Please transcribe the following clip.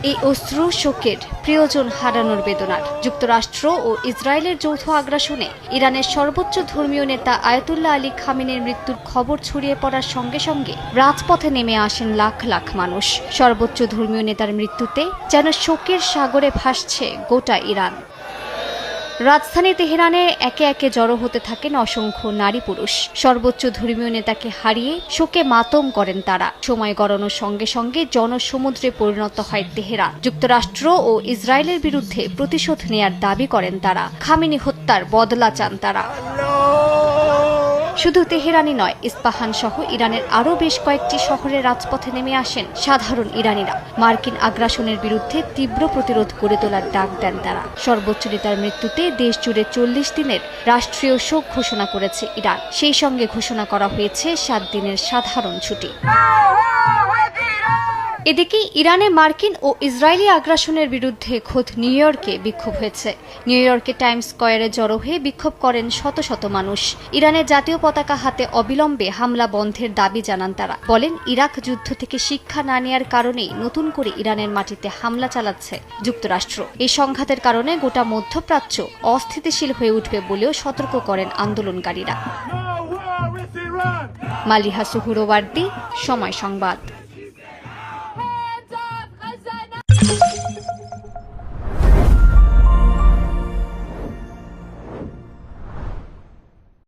এই অশ্রু শোকের প্রিয়জন হারানোর বেদনার। যুক্তরাষ্ট্র ও ইসরায়েলের যৌথ আগ্রাসনে ইরানের সর্বোচ্চ ধর্মীয় নেতা আয়াতুল্লাহ আলী খামেনির মৃত্যুর খবর ছড়িয়ে পড়ার সঙ্গে সঙ্গে রাজপথে নেমে আসেন লাখ লাখ মানুষ। সর্বোচ্চ ধর্মীয় নেতার মৃত্যুতে যেন শোকের সাগরে ভাসছে গোটা ইরান। রাজধানী তেহরানে একে একে জড়ো হতে থাকেন অসংখ্য নারী পুরুষ। সর্বোচ্চ ধর্মীয় নেতাকে হারিয়ে শোকে মাতম করেন তারা। সময় গড়ানোর সঙ্গে সঙ্গে জনসমুদ্রে পরিণত হয় তেহরান। যুক্তরাষ্ট্র ও ইসরায়েলের বিরুদ্ধে প্রতিশোধ নেয়ার দাবি করেন তারা। খামেনি হত্যার বদলা চান তারা। শুধু তেহরানই নয়, ইস্পাহান সহ ইরানের আরও বেশ কয়েকটি শহরে রাজপথে নেমে আসেন সাধারণ ইরানিরা। মার্কিন আগ্রাসনের বিরুদ্ধে তীব্র প্রতিরোধ গড়ে তোলার ডাক দেন তারা। সর্বোচ্চ নেতার মৃত্যুতে দেশ জুড়ে 40 দিনের রাষ্ট্রীয় শোক ঘোষণা করেছে ইরান। সেই সঙ্গে ঘোষণা করা হয়েছে 7 দিনের সাধারণ ছুটি। এদিকে ইরানে মার্কিন ও ইসরায়েলি আগ্রাসনের বিরুদ্ধে খোদ নিউ ইয়র্কে বিক্ষোভ হয়েছে। নিউ ইয়র্কে টাইমস স্কয়ারে জড়ো হয়ে বিক্ষোভ করেন শত শত মানুষ। ইরানের জাতীয় পতাকা হাতে অবিলম্বে হামলা বন্ধের দাবি জানান তারা। বলেন, ইরাক যুদ্ধ থেকে শিক্ষা না নেয়ার কারণেই নতুন করে ইরানের মাটিতে হামলা চালাচ্ছে যুক্তরাষ্ট্র। এই সংঘাতের কারণে গোটা মধ্যপ্রাচ্য অস্থিতিশীল হয়ে উঠবে বলেও সতর্ক করেন আন্দোলনকারীরা। মালিহা সুহুরওয়ার্দী, সময় সংবাদ।